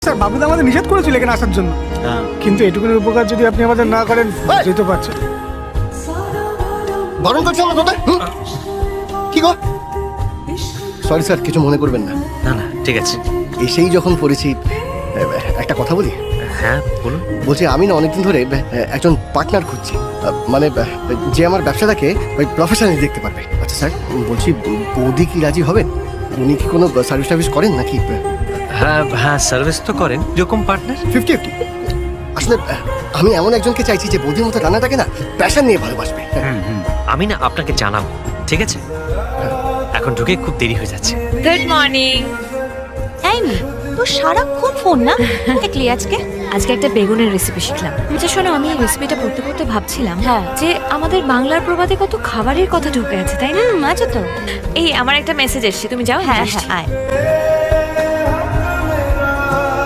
Sir বাবুদা আমাদের নিষেধ করেছিল এখানে আসার জন্য, কিন্তু এটুকুনি উপকার যদি আপনি আমাদের না করেন বুঝতেই তো পারছেন। বারণ করছি আমরা তোদের। কি গো? সরি স্যার, কিছু মনে করবেন না। না না ঠিক আছে। এসেই যখন পড়েছি, একটা কথা বলি। হ্যাঁ বলুন। বলছি আমি না অনেকদিন ধরে একজন পার্টনার খুঁজছি, মানে যে আমার ব্যবসাটাকে ওই প্রফেশনালি দেখতে পারবে। আচ্ছা স্যার, বলছি বৌদি কি রাজি হবেন? উনি কি কোনো সার্ভিস টার্ভিস করেন নাকি? হ্যাঁ হ্যাঁ সার্ভিস তো করেন, যেরকম পার্টনার। 50-50। আসলে আমি এমন একজনকে চাইছি যে বৌদির মতো রান্নাটাকে না প্যাশন নিয়ে ভালোবাসবে। আমি না আপনাকে জানাবো, ঠিক আছে? এখন ঢুকে খুব দেরি হয়ে যাচ্ছে। Good morning. এই মেয়ে, তোর সারাক্ষণ ফোন না, দেখলি আজকে? আজকে একটা বেগুনের রেসিপি শিখলাম। আচ্ছা শোনো, আমি এই রেসিপিটা পড়তে পড়তে ভাবছিলাম যে আমাদের বাংলার প্রবাদে কত খাবারের কথা ঢুকে আছে, তাই না? আছে তো। এই আমার একটা মেসেজ এসেছে, তুমি যাও। হ্যাঁ হ্যাঁ, আয়।